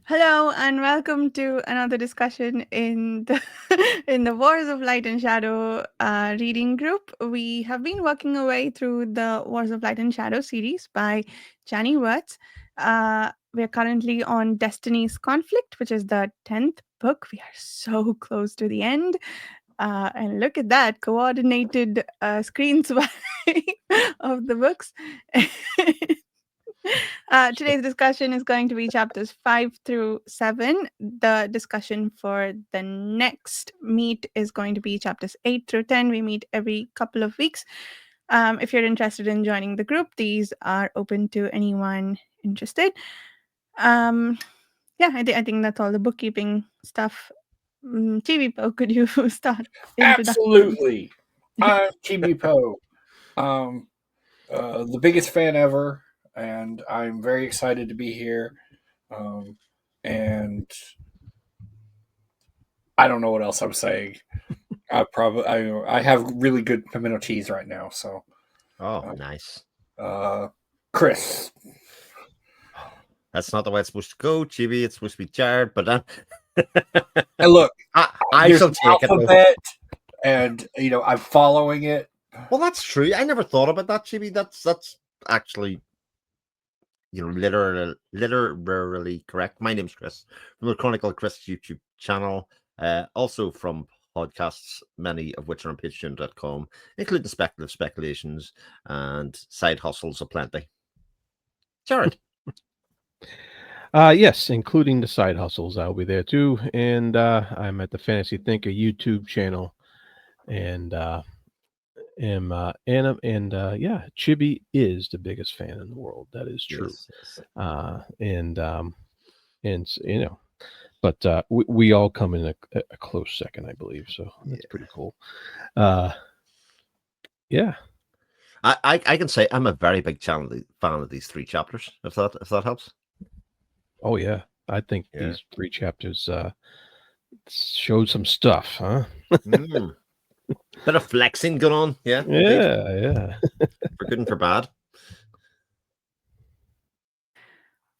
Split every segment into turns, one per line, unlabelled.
Hello and welcome to another discussion in the in the Wars of Light and Shadow reading group. We have been working our way through the Wars of Light and Shadow series by Janny Wurts. We're currently on Destiny's Conflict, which is the 10th book. We are so close to the end. And look at that coordinated screen swipe of the books. Today's discussion is going to be chapters 5 through 7. The discussion for the next meet is going to be chapters 8 through 10. We meet every couple of weeks. If you're interested in joining the group, these are open to anyone interested. Yeah, I think that's all the bookkeeping stuff. TV Poe, could you start introductions?
Absolutely. I'm TB Poe. Um, the biggest fan ever, and I'm very excited to be here. And I don't know what else I'm saying. I have really good pimento cheese right now. So,
Oh, nice.
Chris.
That's not the way it's supposed to go, Chibi. It's supposed to be Jared, but
And look,
I
there's
shall
an
take it.
alphabet, and I'm following it.
Well, that's true. I never thought about that, Chibi. That's actually literally correct. My name's Chris from the Chronicle Chris YouTube channel. Also from podcasts, many of which are on patreon.com, including speculative speculations and side hustles aplenty. Jared.
Yes, including the side hustles. I'll be there too. And I'm at the Fantasy Thinker YouTube channel. And yeah, Chibi is the biggest fan in the world. That is true.
Yes.
But we all come in a close second, I believe. So that's pretty cool. Yeah.
I can say I'm a very big fan of these 3 chapters, if that helps.
Oh yeah, I think these 3 chapters showed some stuff, huh?
Bit of flexing going on, yeah. For good and for bad.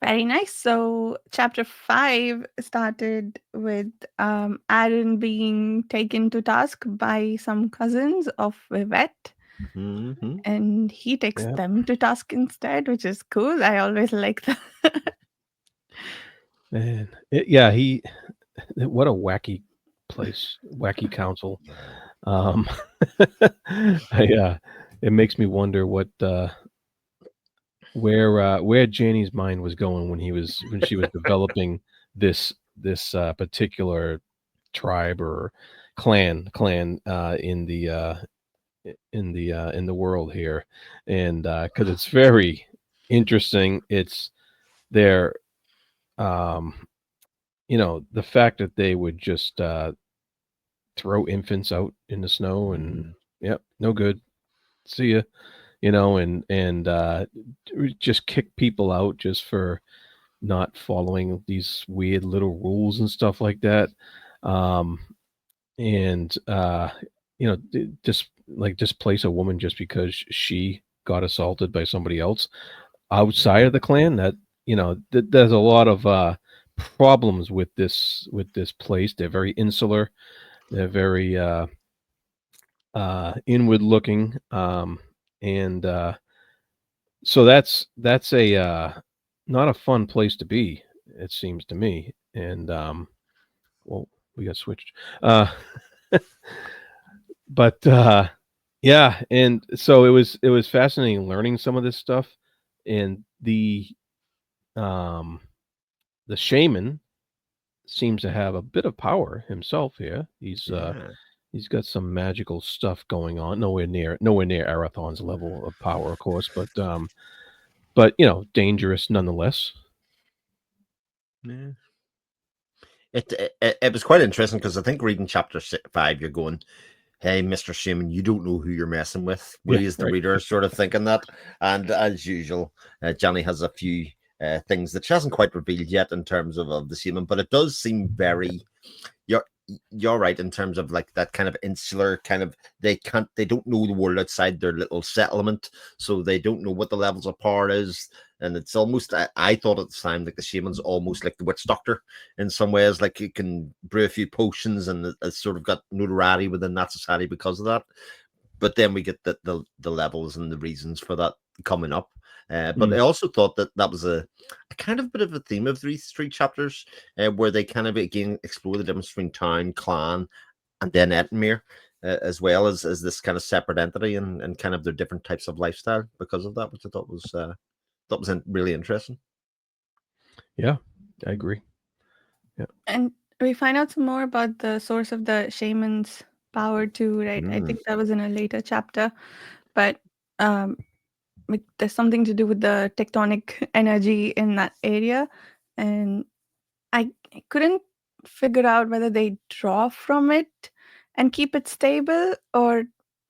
Very nice. So, chapter 5 started with Aaron being taken to task by some cousins of Vivette.
Mm-hmm.
And he takes them to task instead, which is cool. I always like that.
Man, what a wacky place, wacky council. It makes me wonder what where Janny's mind was going when she was developing this particular tribe or clan in the world here, and because it's very interesting. It's their the fact that they would just throw infants out in the snow and no good, see ya, and just kick people out just for not following these weird little rules and stuff like that. Just displace a woman just because she got assaulted by somebody else outside of the clan. That there's a lot of problems with this place. They're very insular. They're very inward looking, and so that's a not a fun place to be, it seems to me. And well, we got switched. But yeah, and so it was fascinating learning some of this stuff. And the shaman seems to have a bit of power himself here. He's got some magical stuff going on. Nowhere near Arathon's level of power, of course, but dangerous nonetheless.
Yeah. It was quite interesting because I think reading chapter 5, you're going, hey, Mr. Shaman, you don't know who you're messing with. We as the reader sort of thinking that. And as usual, Janny has a few things that she hasn't quite revealed yet in terms of the shaman, but it does seem very... You're right in terms of like that kind of insular kind of, they don't know the world outside their little settlement, so they don't know what the levels of power is. And it's almost, I thought at the time, like the shaman's almost like the witch doctor in some ways, like he can brew a few potions and it's sort of got notoriety within that society because of that. But then we get the levels and the reasons for that coming up. But I also thought that was a kind of bit of a theme of these three chapters, where they kind of again explore the difference between town, clan, and then Ettenmere, as well as this kind of separate entity and kind of their different types of lifestyle because of that, which I thought was really interesting.
Yeah, I agree. Yeah,
And we find out some more about the source of the shaman's power too, right? I think that was in a later chapter, but um, there's something to do with the tectonic energy in that area, and I couldn't figure out whether they draw from it and keep it stable, or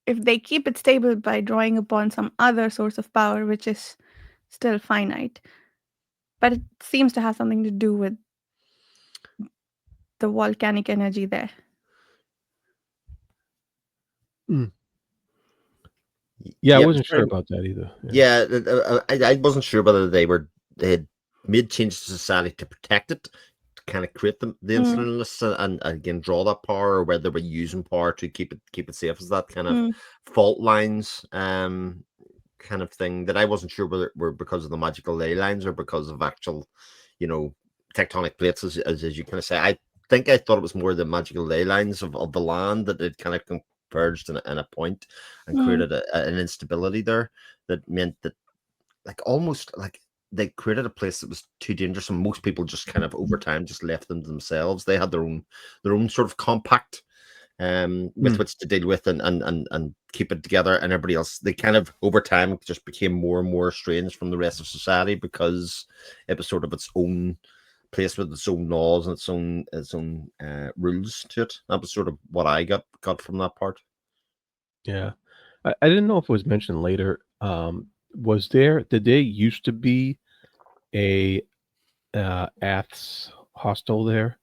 if they keep it stable by drawing upon some other source of power, which is still finite. But it seems to have something to do with the volcanic energy there.
I wasn't sure about that either.
I wasn't sure whether they had made changes to society to protect it, to kind of create the insularness and again draw that power, or whether they were using power to keep it safe as that kind of fault lines kind of thing, that I wasn't sure whether it were because of the magical ley lines or because of actual, tectonic plates, as you kind of say. I think I thought it was more the magical ley lines of the land that it kind of converged in a point and created an instability there that meant that almost like they created a place that was too dangerous, and most people just kind of over time just left them to themselves. They had their own sort of compact with which to deal with and keep it together, and everybody else, they kind of over time just became more and more estranged from the rest of society because it was sort of its own place with its own laws and its own rules to it. That was sort of what I got from that part.
Yeah, I didn't know if it was mentioned later. Did there used to be a Ath's hostel there?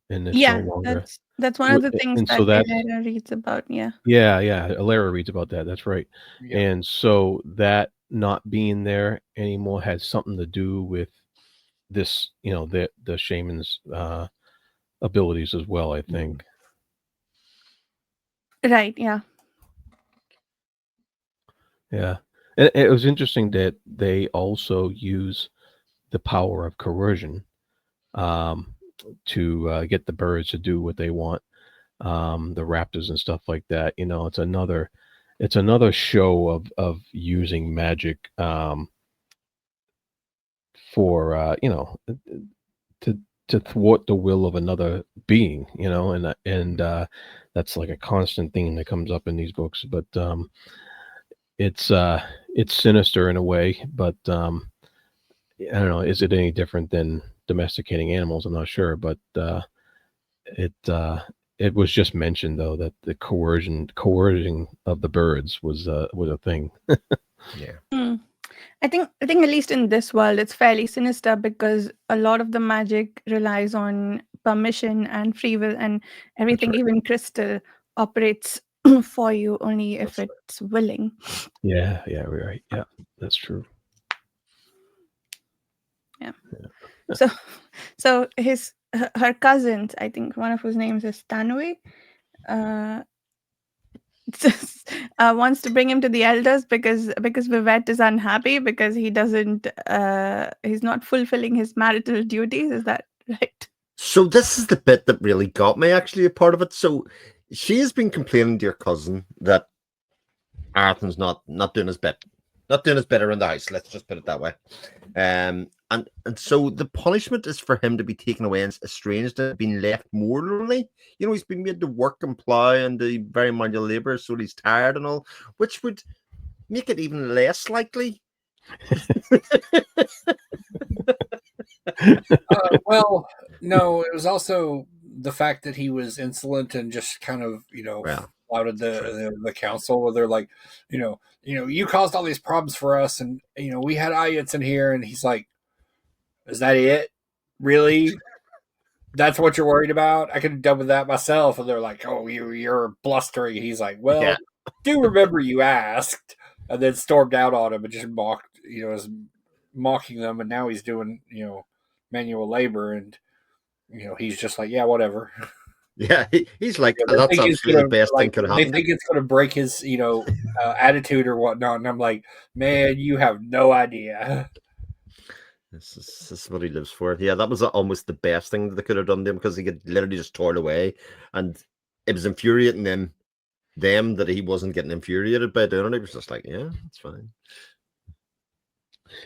And it's no longer.
That's one of the things
And
that
so that's
Athera reads about. Yeah.
Alara reads about that. That's right.
Yeah.
And so that not being there anymore has something to do with this, the shaman's abilities as well, I think.
Right. Yeah.
Yeah. And it was interesting that they also use the power of coercion to get the birds to do what they want, the raptors and stuff like that. It's another show of using magic for to thwart the will of another being, and that's like a constant thing that comes up in these books. But it's sinister in a way, but I don't know, is it any different than domesticating animals? I'm not sure, but it was just mentioned though that the coercing of the birds was a thing.
Yeah.
I think at least in this world it's fairly sinister because a lot of the magic relies on permission and free will, and everything,
right.
even crystal, operates for you only if it's willing.
Yeah, right. Yeah, that's true.
Yeah. So her cousins, I think one of whose names is Stanway, wants to bring him to the elders because Vivette is unhappy because he's not fulfilling his marital duties. Is that right?
So this is the bit that really got me, actually, a part of it. So she has been complaining to your cousin that Arthur's not doing his bit. Not doing his bit around the house, let's just put it that way. And so the punishment is for him to be taken away and estranged and being left more lonely. He's been made to work and plow and do very manual labor, so he's tired and all, which would make it even less likely.
Well, no, it was also the fact that he was insolent and just kind of, flouted the council, where they're like, you caused all these problems for us, and we had Ayats in here, and he's like, is that it? Really? That's what you're worried about? I could have done with that myself. And they're like, oh, you're blustering. He's like, well, do remember you asked, and then stormed out on him and just mocked, his mocking them, and now he's doing manual labor, and he's just like, yeah, whatever.
Yeah, he's like,
They
that's
think it's
absolutely the
gonna,
best thing could
they
happen.
think it's going to break his attitude or whatnot, and I'm like, man, you have no idea.
This is what he lives for. Yeah, that was almost the best thing that they could have done to him, because he could literally just tore it away, and it was infuriating them that he wasn't getting infuriated by doing it. He was just like, yeah, that's fine.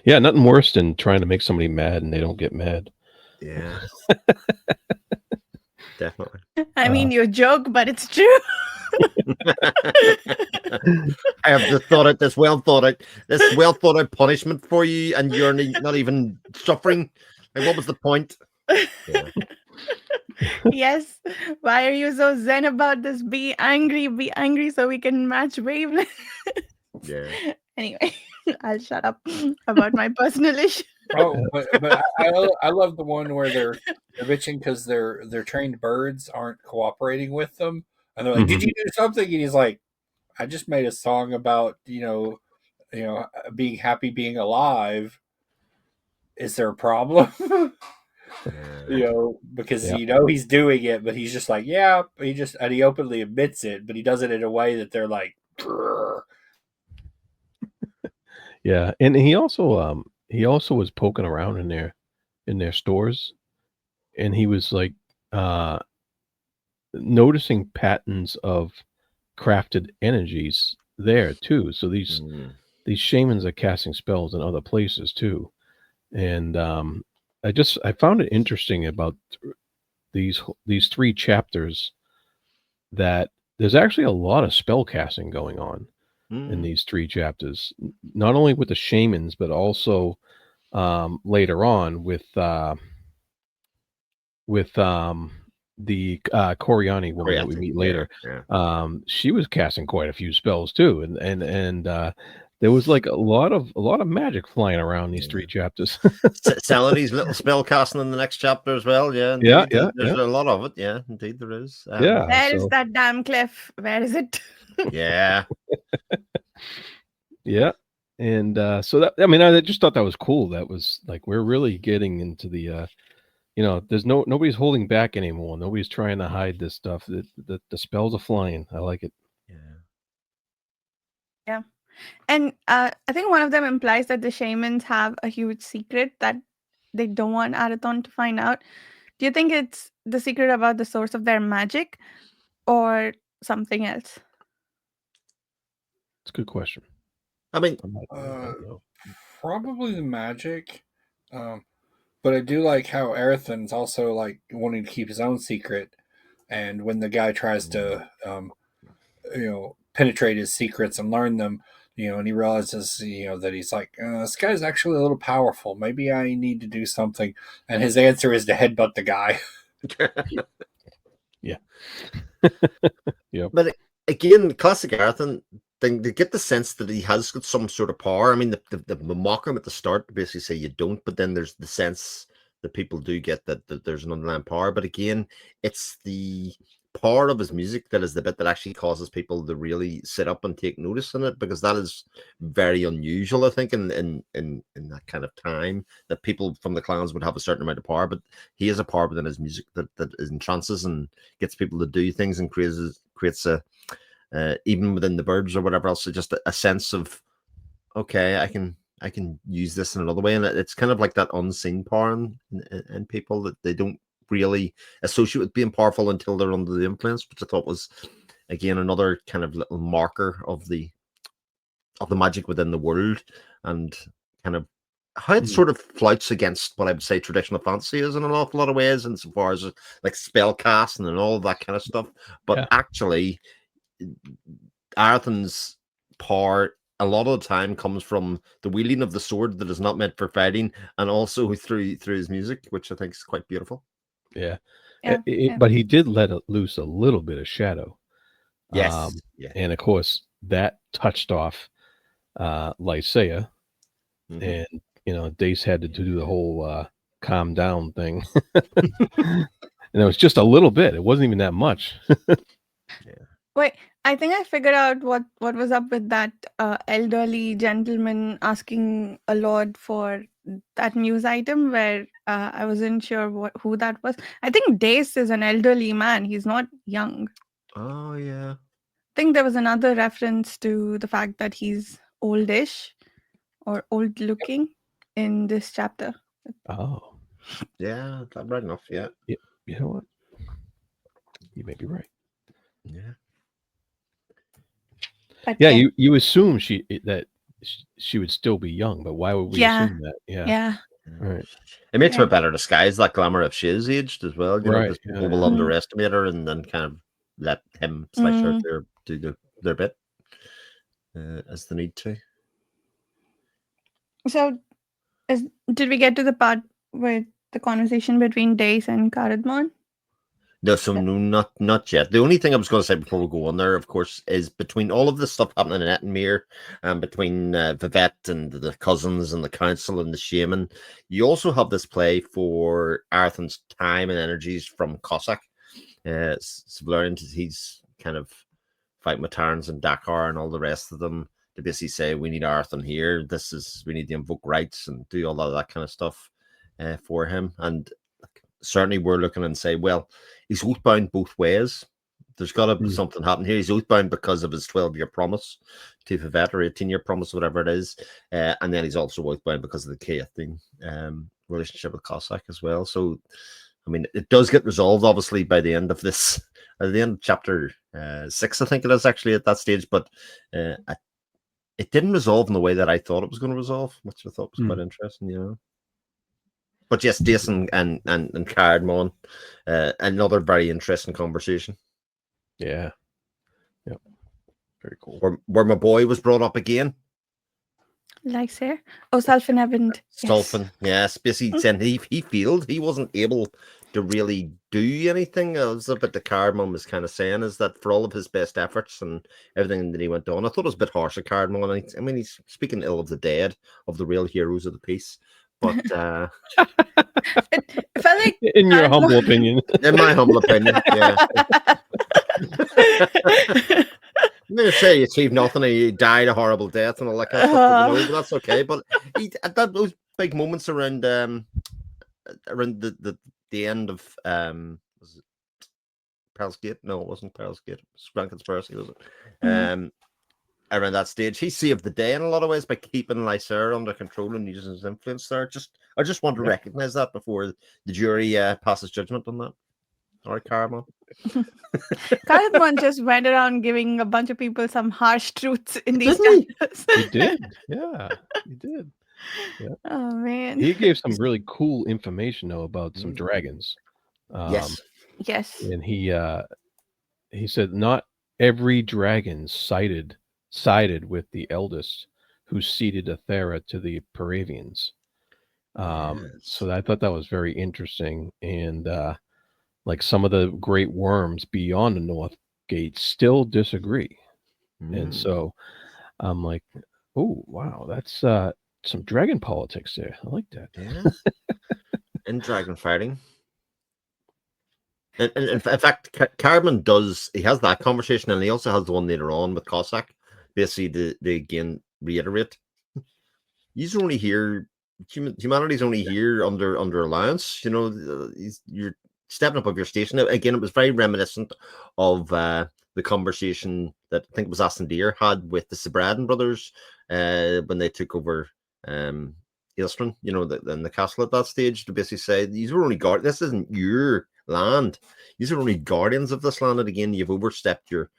Yeah, nothing worse than trying to make somebody mad and they don't get mad.
Yeah. Definitely.
I mean, you joke, but it's true.
I have just thought it, this well thought out punishment for you, and you're not even suffering. Like, what was the point? Yeah.
Yes. Why are you so zen about this? Be angry so we can match wavelength.
Yeah.
Anyway, I'll shut up about my personal issue.
Oh, but I love the one where they're bitching because their trained birds aren't cooperating with them, and they're like, "Did you do something?" And he's like, "I just made a song about being happy, being alive. Is there a problem?" Because he's doing it, but he's just like, yeah, and he openly admits it, but he does it in a way that they're like, "Grr."
Yeah, and he also was poking around in their stores, and he was like noticing patterns of crafted energies there too. So these shamans are casting spells in other places too, and I found it interesting about these 3 chapters that there's actually a lot of spell casting going on in these 3 chapters, not only with the shamans, but also later on with the Coriani woman that we meet later.
Yeah.
She was casting quite a few spells too, and there was like a lot of magic flying around these 3 chapters.
Sally's little spell casting in the next chapter as well. Yeah,
indeed.
There's a lot of it. Yeah, indeed there is.
Where is that damn cliff? Where is it?
Yeah.
Yeah. And so that, I mean, I just thought that was cool. That was like, we're really getting into the there's nobody's holding back anymore. Nobody's trying to hide this stuff. The spells are flying. I like it.
Yeah. And I think one of them implies that the shamans have a huge secret that they don't want Arathon to find out. Do you think it's the secret about the source of their magic or something else?
It's a good question.
I mean,
probably the magic. But I do like how Arathon's also like wanting to keep his own secret, and when the guy tries to, penetrate his secrets and learn them, and he realizes, that he's like, this guy's actually a little powerful. Maybe I need to do something. And his answer is to headbutt the guy.
Yeah. Yeah.
But again, classic Arathon thing, to get the sense that he has got some sort of power. I mean, the mock him at the start to basically say you don't, but then there's the sense that people do get that there's an underlying power. But again, it's the power of his music that is the bit that actually causes people to really sit up and take notice in it, because that is very unusual, I think, in that kind of time, that people from the clans would have a certain amount of power, but he has a power within his music that entrances and gets people to do things and creates a even within the birds or whatever else, just a sense of, okay, I can use this in another way. And it's kind of like that unseen power in people that they don't really associate with being powerful until they're under the influence, which I thought was, again, another kind of little marker of the magic within the world, and kind of how it sort of flouts against what I would say traditional fantasy is in an awful lot of ways, insofar as like spell casting and all that kind of stuff. But actually, Arathon's power a lot of the time comes from the wielding of the sword that is not meant for fighting, and also through his music, which I think is quite beautiful.
Yeah. But he did let loose a little bit of shadow.
Yes.
And of course that touched off Lysaea, and Dace had to do the whole calm down thing. And it was just a little bit. It wasn't even that much.
Wait, I think I figured out what was up with that elderly gentleman asking a lord for that news item where I wasn't sure who that was. I think Dace is an elderly man. He's not young.
Oh yeah.
I think there was another reference to the fact that he's oldish or old looking in this chapter.
Oh,
Yeah, that's right enough. Yeah.
you know what? You may be right.
Yeah.
But
Yeah, you assume that she would still be young, but why would we assume that?
Yeah.
Right.
It makes her
Right.
better disguise, that glamour if she is aged as well. You know,
Right,
because
yeah,
people will
yeah.
underestimate her and then kind of let him slash her do their bit as they need to.
So, did we get to the part with the conversation between Dace and Caradmon?
No, so no, not yet. The only thing I was going to say before we go on there, of course, is between all of the stuff happening in Ettenmere and between Vivette and the cousins and the council and the shaman, you also have this play for Arthan's time and energies from Cossack. Severian, he's kind of fighting with Tarns and Dakar and all the rest of them to basically say, we need Arthan here. We need to invoke rights and do all of that kind of stuff for him. And certainly we're looking and say, well, he's oathbound both ways. There's got to be something happen here. He's oathbound because of his 12-year promise to Vivette, or 18-year promise, whatever it is. And then he's also oathbound because of the Cathing relationship with Cossack as well. So, I mean, it does get resolved, obviously, by the end of this, at the end of chapter 6, I think it is actually at that stage. But it didn't resolve in the way that I thought it was going to resolve, which I thought was quite interesting, you know. But yes, Jason and Cardamon, another very interesting conversation.
Yeah. Yep. Very cool.
Where my boy was brought up again.
Lysair? Oh, Sulfin Evans.
Sulfin, yes. Basically saying he failed. He wasn't able to really do anything. It was a bit the Cardamon was kind of saying is that for all of his best efforts and everything that he went on, I thought it was a bit harsh of Cardamon. I mean, he's speaking ill of the dead, of the real heroes of the piece. But
it felt like
in your humble opinion.
In my humble opinion, yeah. I'm going to say he achieved nothing. He died a horrible death and all that kind of stuff. But that's okay. But those big moments around the end of was it Peril's Gate? No, it wasn't Peril's Gate. It was Grand Conspiracy, was it? Around that stage, he saved the day in a lot of ways by keeping Lysair under control and using his influence there. I just want to recognize that before the jury passes judgment on that. All right, Caramon.
Caramon just went around giving a bunch of people some harsh truths in these
chapters. He did. Yeah, he did. Yeah.
Oh man.
He gave some really cool information though about some dragons.
Yes.
And he said not every dragon sided with the eldest who ceded Athera to the Paravians. So I thought that was very interesting. And like some of the great worms beyond the North Gate still disagree. And so I'm like, oh, wow, that's some dragon politics there. I like that.
Yeah. And dragon fighting. And in fact, Cardamon he has that conversation, and he also has the one later on with Cossack, basically to again reiterate. You're only here, humanity's only here under alliance. You know, you're stepping up of your station. Again, it was very reminiscent of the conversation that I think it was Aston Deer had with the Sebradan brothers when they took over Aelstrin, you know, in the castle at that stage, to basically say, these were only this isn't your land. These are only guardians of this land, and again, you've overstepped your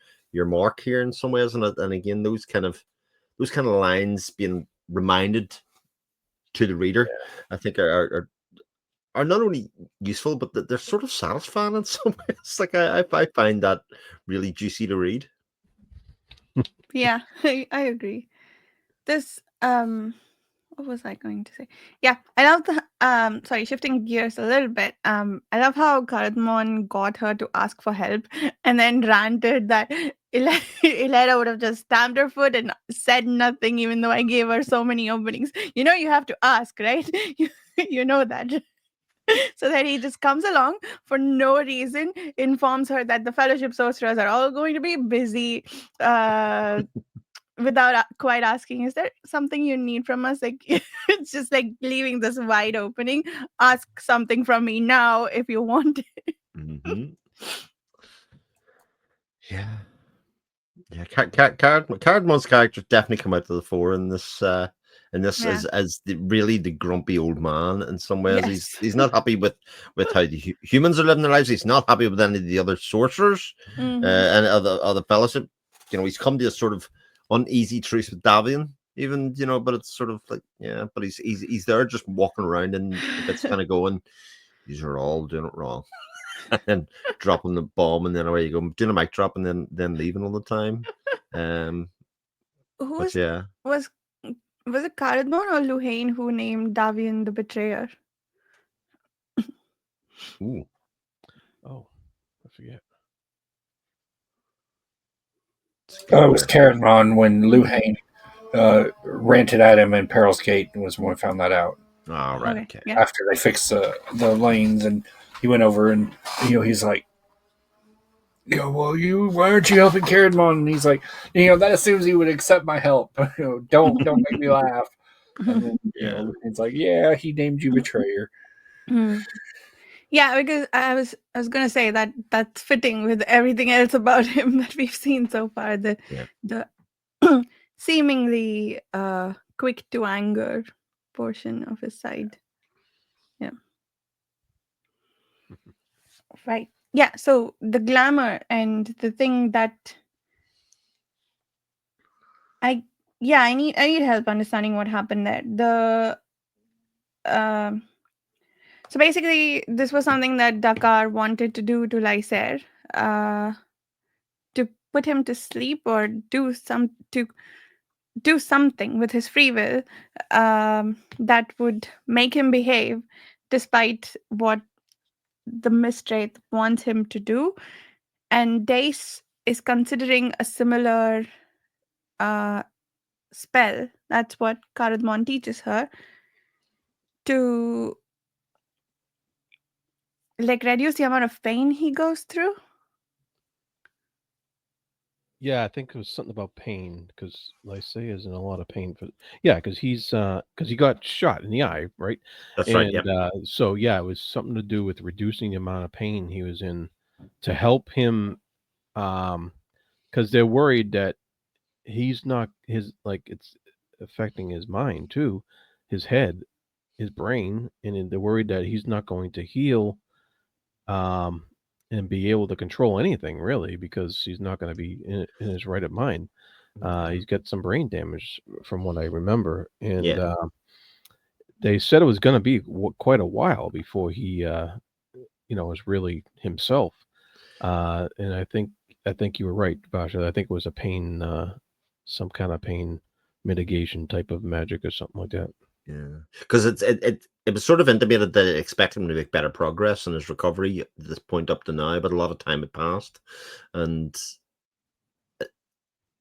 mark here in some ways, and again, those kind of lines being reminded to the reader, I think are not only useful, but they're sort of satisfying in some ways. Like I find that really juicy to read.
Yeah, I agree. This what was I going to say? Yeah, I love the sorry, shifting gears a little bit. I love how Caradmon got her to ask for help and then ranted that Ilera would have just stamped her foot and said nothing, even though I gave her so many openings. You know, you have to ask, right? You know that. So that he just comes along for no reason, informs her that the fellowship sorcerers are all going to be busy without quite asking, is there something you need from us? Like, it's just like leaving this wide opening. Ask something from me now if you want it.
Mm-hmm. Yeah. Yeah, Cardmon's character definitely come out to the fore in this
Yeah.
as really the grumpy old man in some ways.
Yes.
He's not happy with how the humans are living their lives. He's not happy with any of the other sorcerers and other fellowship. He's come to a sort of uneasy truce with Davian, even, but it's sort of like, yeah, but he's there just walking around and the bits kind of going, these are all doing it wrong. And dropping the bomb, and then away you go, doing a mic drop, and then leaving all the time.
Who
But yeah,
was it Caradmon or Luhain who named Davian the betrayer?
ooh,
Oh, I forget.
It was Canon when Luhain ranted at him in Peril's Gate was when we found that out.
all right, okay.
Yeah.
After they fixed the lanes, and he went over and he's like, well, why aren't you helping Caradmon? And he's like, that assumes he would accept my help. Don't make me laugh. And then Luhain's like, yeah, he named you betrayer.
Yeah, because I was gonna say that's fitting with everything else about him that we've seen so far. The seemingly quick to anger portion of his side. Yeah. Right. Yeah. So the glamour and the thing that I need help understanding what happened there. So basically, this was something that Dakar wanted to do to Lysair, to put him to sleep or do something with his free will that would make him behave despite what the Mistwraith wants him to do. And Dace is considering a similar spell. That's what Caradmon teaches her, to like reduce the amount of pain he goes through.
Yeah, I think it was something about pain, because Lysair is in a lot of pain because he got shot in the eye, right?
That's right. Yep.
So it was something to do with reducing the amount of pain he was in to help him, because they're worried that he's not it's affecting his mind too, his head, his brain, and they're worried that he's not going to heal and be able to control anything really, because he's not going to be in his right of mind. He's got some brain damage from what I remember, and they said it was going to be quite a while before he was really himself. And I think you were right, Basha. I think it was a pain, some kind of pain mitigation type of magic or something like that.
Yeah, because it was sort of intimated that it expected him to make better progress in his recovery at this point up to now, but a lot of time had passed, and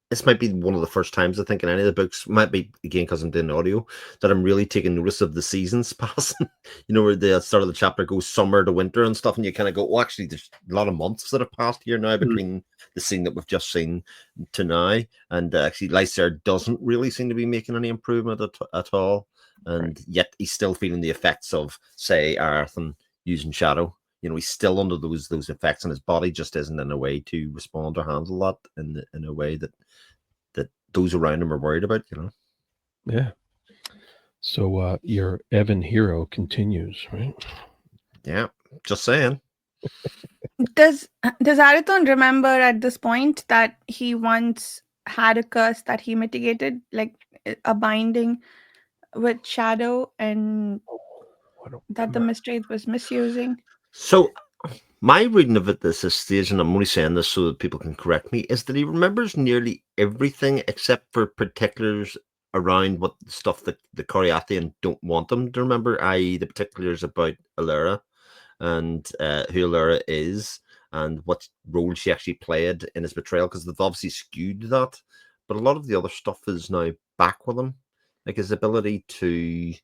this might be one of the first times I think in any of the books, might be again because I'm doing audio, that I'm really taking notice of the seasons passing. Where the start of the chapter goes summer to winter and stuff, and you kind of go, well, actually, there's a lot of months that have passed here now between the scene that we've just seen to now, and actually, Lysair doesn't really seem to be making any improvement at all, and yet he's still feeling the effects of, say, Arathan using shadow. He's still under those effects, and his body just isn't in a way to respond or handle that in a way that those around him are worried about.
Yeah. So your Evan hero continues, right?
Yeah, just saying.
Does Arathon remember at this point that he once had a curse that he mitigated, like a binding with shadow, and that the Mistwraith was misusing?
So my reading of it at this stage, and I'm only saying this so that people can correct me, is that he remembers nearly everything except for particulars around what stuff that the Coriathian don't want him to remember, i.e. the particulars about Athera and who Athera is and what role she actually played in his betrayal, because they've obviously skewed that. But a lot of the other stuff is now back with him, like his ability to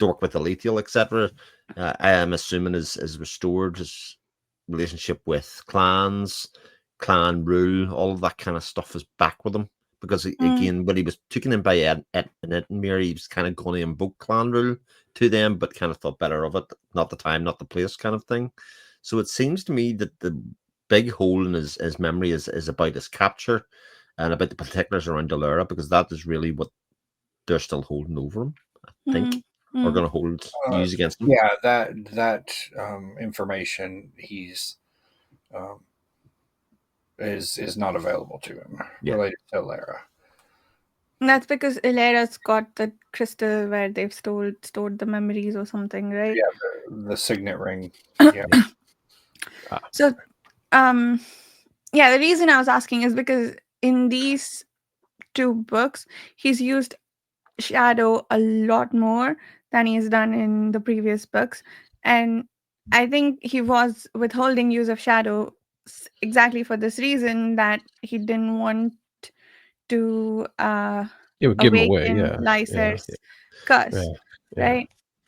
work with the lethal, etc. I am assuming is restored, his relationship with clans, clan rule, all of that kind of stuff is back with him. Because again, when he was taken in by Edmure, he was kind of going to invoke clan rule to them, but kind of thought better of it. Not the time, not the place kind of thing. So it seems to me that the big hole in his memory is about his capture and about the particulars around Athera, because that is really what they're still holding over him, I think, or going to hold use against him.
Yeah, that information he's is not available to him related to Athera.
That's because Athera's got the crystal where they've stored the memories or something, right?
Yeah, the signet ring. Yeah.
So, the reason I was asking is because in these 2 books, he's used shadow a lot more than he's done in the previous books, and I think he was withholding use of shadow exactly for this reason, that he didn't want to
It would give him away,
awaken Lyser's curse, right?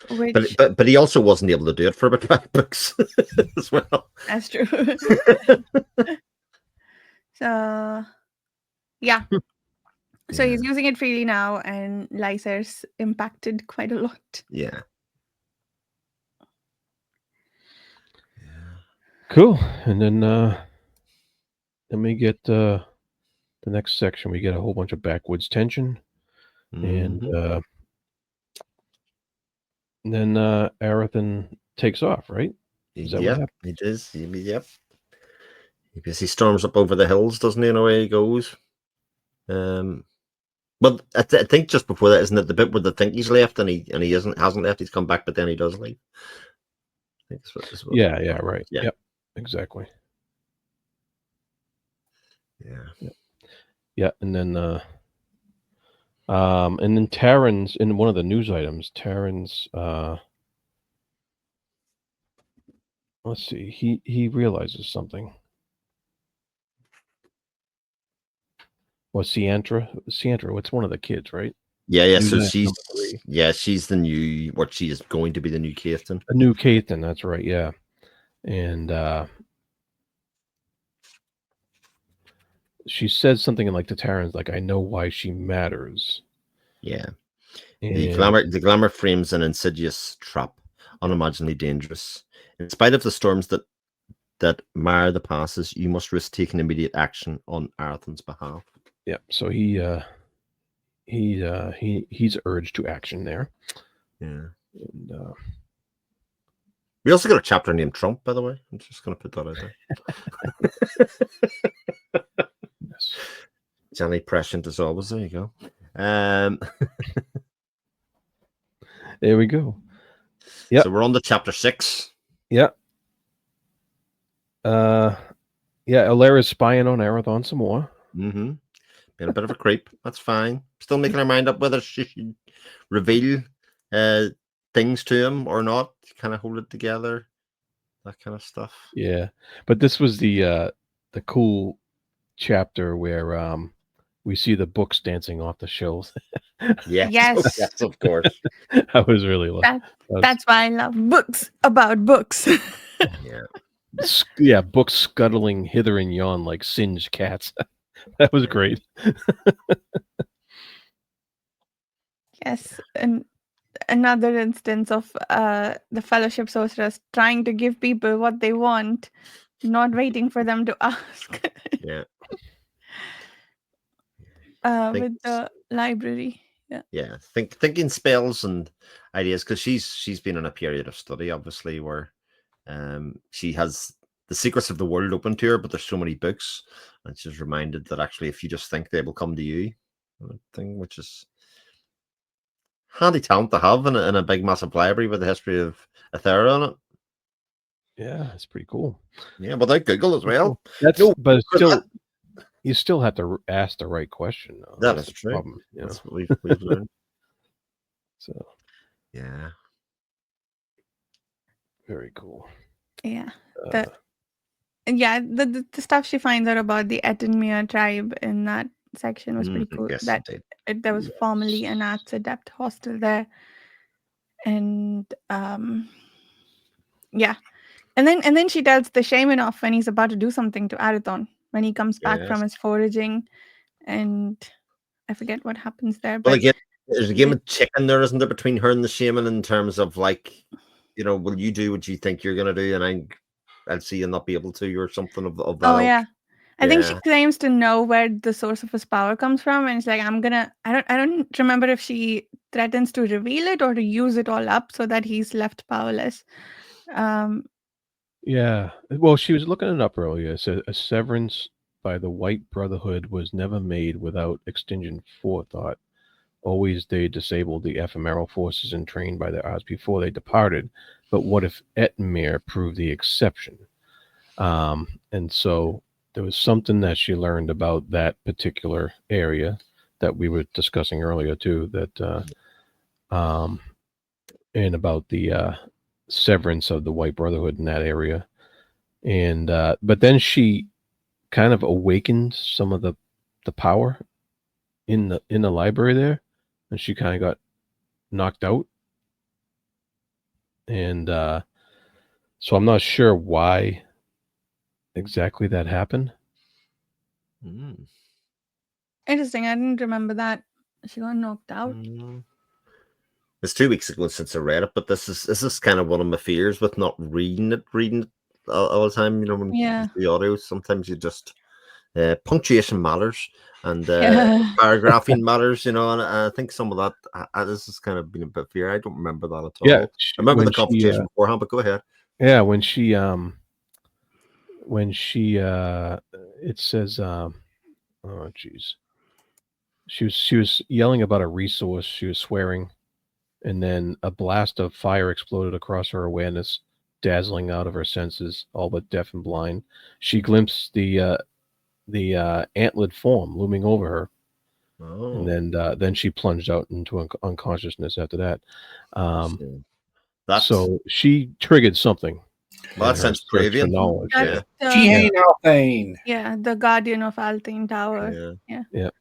Which
But he also wasn't able to do it for about 5 books as well.
That's true. So so he's using it freely now, and Lyser's impacted quite a lot.
Yeah.
Cool. And then we get the next section. We get a whole bunch of backwoods tension, and then Arathan takes off, right? Is that what happened?
He does. Yep. Because he storms up over the hills, doesn't he? And away he goes. Well, I think just before that, isn't it the bit where they think he's left and he hasn't left? He's come back, but then he does leave. I think that's what
yeah, right. Yeah. Yep, exactly. Yeah, and then Taryn's in one of the news items. Taryn's let's see. He realizes something. Well, Ciantra, it's one of the kids, right?
Yeah. So she's the new, what she is going to be the new Cathan.
A new Cathan, that's right. Yeah, and she says something like to Taryn's, like, "I know why she matters."
Yeah.
And
the glamour frames an insidious trap, unimaginably dangerous. In spite of the storms that mar the passes, you must risk taking immediate action on Arathan's behalf.
Yeah, so he's urged to action there.
Yeah.
And,
we also got a chapter named Trump, by the way. I'm just going to put that out there.
Yes.
Janny prescient as always. There you go.
There we go. Yeah.
So we're on to chapter 6.
Yeah. Athera's spying on Arathan some more.
Mm-hmm. Being a bit of a creep. That's fine. Still making her mind up whether she should reveal things to him or not. Kind of hold it together. That kind of stuff.
Yeah. But this was the cool chapter where we see the books dancing off the shelves.
Yes. Yes, of course.
I was really loving
that's why I love books about books.
Yeah, books scuttling hither and yon like singed cats. That was great.
Yes, and another instance of the Fellowship Sorceress trying to give people what they want, not waiting for them to ask.
Yeah.
With the library.
Yeah. Thinking spells and ideas, because she's been in a period of study, obviously, where she has the secrets of the world open to her, but there's so many books, and she's reminded that actually, if you just think, they will come to you. Thing, which is handy talent to have in a big, massive library with the history of Athera on it.
Yeah, it's pretty cool.
Yeah, without Google as well.
But still, you still have to ask the right question, though.
That is true.
Problem,
That's what we've learned.
So,
yeah.
Very cool.
Yeah. The stuff she finds out about the Etenmere tribe in that section was pretty cool.
Yes,
there was formerly an Arts Adept hostel there. And and then she tells the shaman off when he's about to do something to Arathan. when he comes back from
Yes.
his foraging, and I forget what happens there.
Well,
But
again, there's a game of chicken there, isn't there, between her and the shaman in terms of like, you know, will you do what you think you're going to do, and I'll see you not be able to, or something of that
oh
ilk.
yeah, I think she
Yeah.
claims to know where the source of his power comes from, and it's like, I don't remember if she threatens to reveal it or to use it all up so that he's left powerless.
Yeah. Well, she was looking it up earlier. It said a severance by the White Brotherhood was never made without extingent forethought. Always they disabled the ephemeral forces entrained by the odds before they departed. But what if Ettenmere proved the exception? And so there was something that she learned about that particular area that we were discussing earlier too, that and about the severance of the White Brotherhood in that area. And but then she kind of awakened some of the power in the library there, and she kind of got knocked out. And so I'm not sure why exactly that happened.
Interesting. I didn't remember that. She got knocked out.
It's 2 weeks ago since I read it, but this is kind of one of my fears with not reading it all the time. You know, when you do audio, sometimes you just punctuation matters and paragraphing matters. You know, and I think some of that this has kind of been a bit fear. I don't remember that at all.
Yeah,
I remember the conversation beforehand, but go ahead.
Yeah, when she it says oh geez, she was yelling about a resource. She was swearing, and then a blast of fire exploded across her awareness, dazzling out of her senses, all but deaf and blind. She glimpsed the antlered form looming over her, and then she plunged out into unconsciousness after that. So she triggered something.
Well, that sounds Travian.
Knowledge.
She ain't Althane.
Yeah, the guardian of Althane Tower. Yeah.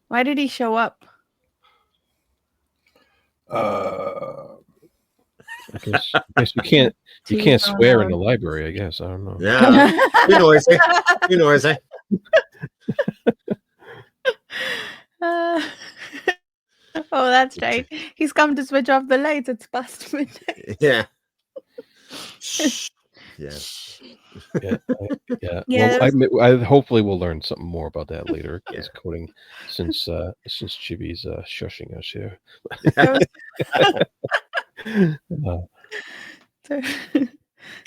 Why did he show up?
I guess you can't swear in the library. I guess I don't know.
Yeah, you noisy.
Oh, that's right. He's come to switch off the lights. It's past midnight.
Yeah.
Yeah. Well, I hopefully we'll learn something more about that later. It's coding since Chibi's shushing us here.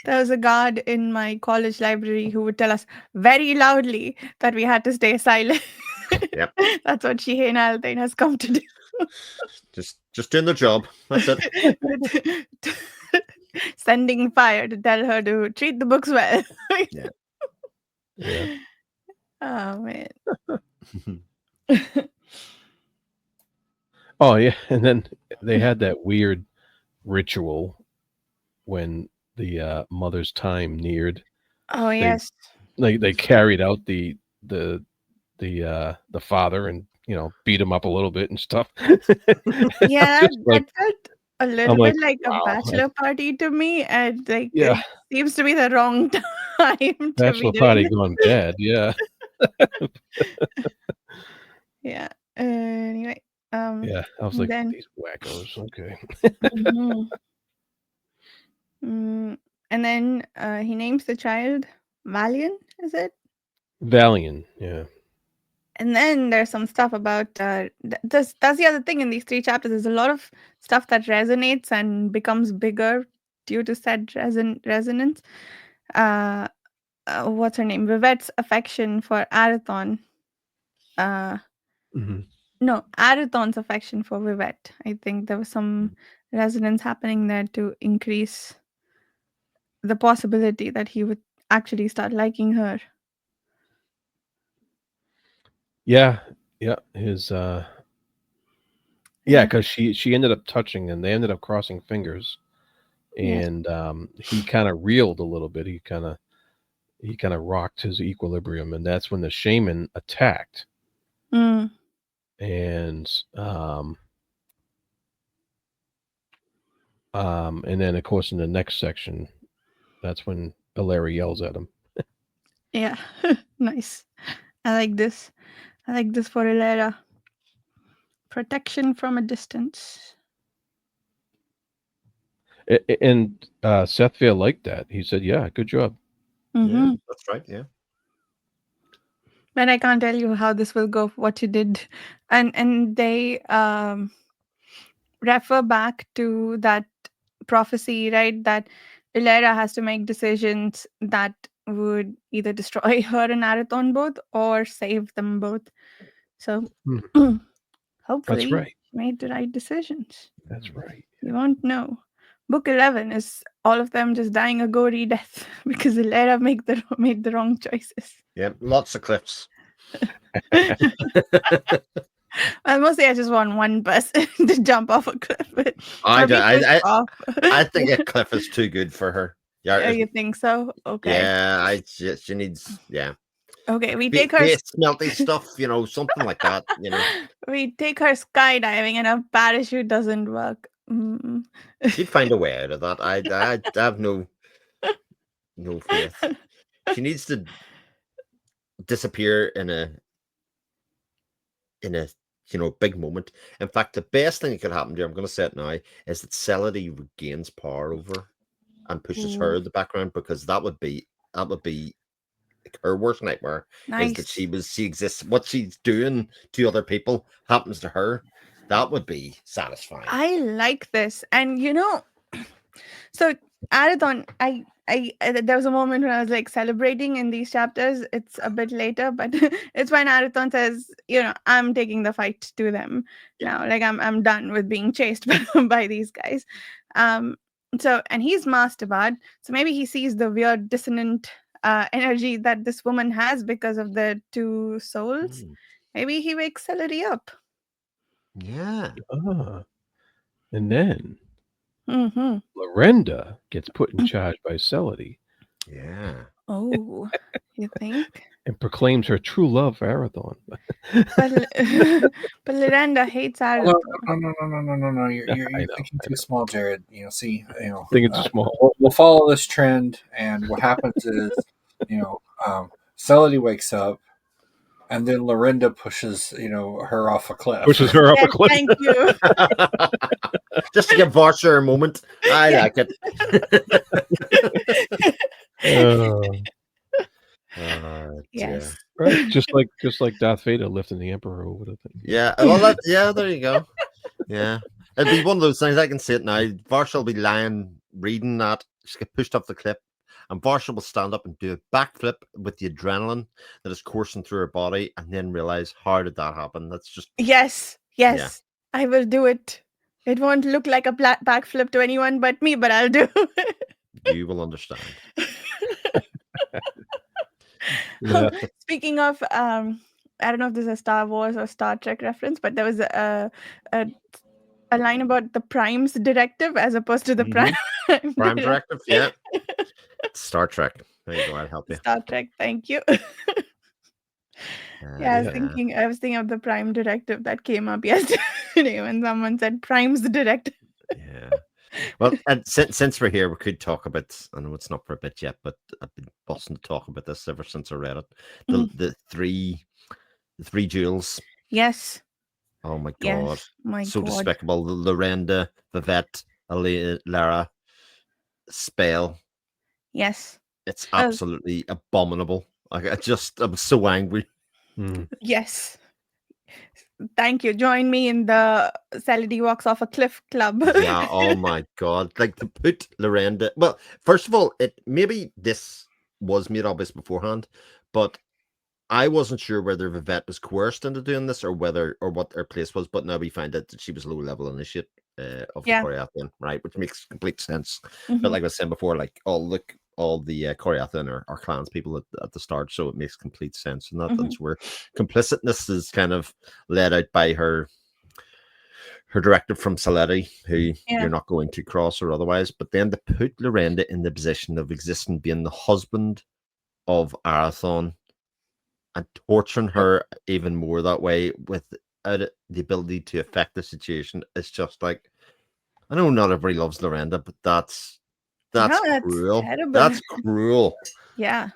There was a guard in my college library who would tell us very loudly that we had to stay silent.
Yep.
That's what Shihane Althane has come to do.
Just doing the job. That's it.
Sending fire to tell her to treat the books well.
Yeah.
Oh man.
Oh yeah, and then they had that weird ritual when the mother's time neared.
Oh yes.
They carried out the father and beat him up a little bit and stuff.
Yeah, that felt a little bit like a bachelor party to me, and it seems to be the wrong time.
Bachelor party gone bad. Yeah.
Yeah. Anyway.
Yeah, I was like, these wackos. Okay.
And then he names the child Valian, is it?
Valian, yeah.
And then there's some stuff about that's the other thing in these 3 chapters. There's a lot of stuff that resonates and becomes bigger due to said resonance. What's her name? Vivette's affection for Arathon. No, Arathon's affection for Vivette. I think there was some resonance happening there to increase the possibility that he would actually start liking her.
Yeah. His because she ended up touching and they ended up crossing fingers, and he kind of reeled a little bit. He kind of rocked his equilibrium, and that's when the shaman attacked. And and then of course in the next section, that's when Athera yells at him.
Yeah. Nice. I like this. I like this for Athera. Protection from a distance.
And Seth Vale liked that. He said, "Yeah, good job."
Mm-hmm.
Yeah, that's right. Yeah.
But I can't tell you how this will go, what you did. And they refer back to that prophecy, right? That Athera has to make decisions that would either destroy her and Arathon both or save them both. So
Hmm. That's
hopefully
right.
she made the right decisions.
That's right.
You won't know. Book 11 is all of them just dying a gory death because Athera made the wrong choices.
Yeah, lots of cliffs.
Well, mostly I just want one person to jump off a cliff or be pushed off.
I think a cliff is too good for her. Yeah,
You think so? Okay.
yeah. She needs
Okay, we take her.
smelty stuff, something like that.
We take her skydiving, and a parachute doesn't work.
She'd find a way out of that. I have no faith. She needs to disappear in a big moment. In fact, the best thing that could happen to her, I'm going to say it now, is that Celadie regains power over her and pushes her in the background, because that would be her worst nightmare.
Nice.
Is that she exists. What she's doing to other people happens to her. That would be satisfying.
I like this, and so Arathon, I there was a moment when I was like celebrating in these chapters. It's a bit later, but it's when Arathon says, I'm taking the fight to them now. Like I'm done with being chased by these guys. So, and he's Master Bard, so maybe he sees the weird dissonant energy that this woman has because of the two souls. Maybe he wakes Celadie up.
Yeah.
And then Lorenda gets put in charge by Celadie.
Yeah.
Oh, you think?
And proclaims her true love for Arathon.
But Lorenda hates Arathon.
No. You're thinking too small, Jared.
Thinking too small.
We'll follow this trend, and what happens is, Celadie wakes up, and then Lorenda pushes, her off a cliff.
Pushes her off a cliff.
Thank you.
Just to give Varsha a moment. I like it.
Yes.
Right. Just like Darth Vader lifting the Emperor over the thing.
Yeah. Well, there you go. Yeah. It'd be one of those things. I can see it now. Varsha will be lying, reading that. She'll get pushed off the cliff, and Varsha will stand up and do a backflip with the adrenaline that is coursing through her body, and then realize, how did that happen? That's just...
Yes. Yeah. I will do it. It won't look like a backflip to anyone but me, but I'll do it.
You will understand.
Speaking of, I don't know if this is a Star Wars or Star Trek reference, but there was a line about the Prime's directive as opposed to the Prime
Directive. Yeah. Star Trek. There you go. I'll help you.
Star Trek. Thank you. I was thinking of the Prime directive that came up yesterday when someone said Prime's directive.
Yeah. Well, and since we're here, we could talk about, I know it's not for a bit yet, but I've been busting to talk about this ever since I read it. The three jewels.
Yes.
Oh my God.
Yes. My
so
God.
Despicable. Lorenda, Vivette, Lara, spell.
Yes.
It's absolutely abominable. I'm so angry.
Yes. Thank you. Join me in the Celadie walks off a cliff club.
Yeah. Oh my God. Like, to put Lorenda. Well, first of all, maybe this was made obvious beforehand, but I wasn't sure whether Vivette was coerced into doing this or what her place was. But now we find out that she was low level initiate of the Coriathan, right? Which makes complete sense. But like I was saying before, like, all the Coriathan are clans people at the start, so it makes complete sense. And that's where complicitness is kind of led out by her directive from Celadie, who you're not going to cross or otherwise. But then to put Lorenda in the position of existing, being the husband of Arathon, and torturing her even more that way without the ability to affect the situation, it's just like, I know not everybody loves Lorenda, but that's cruel.
Terrible.
That's cruel.
Yeah.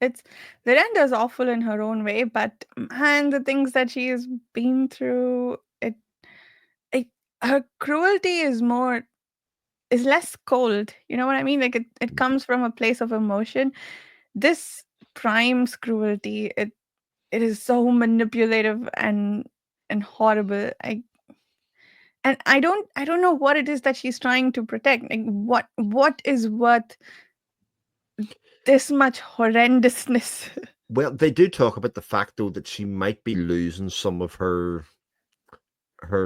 It's Lorenda's awful in her own way, but man, the things that she has been through, it her cruelty is less cold. You know what I mean? Like it comes from a place of emotion. This Prime's cruelty, it is so manipulative and horrible. I don't know what it is that she's trying to protect. Like what is worth this much horrendousness?
Well, they do talk about the fact though that she might be losing some of her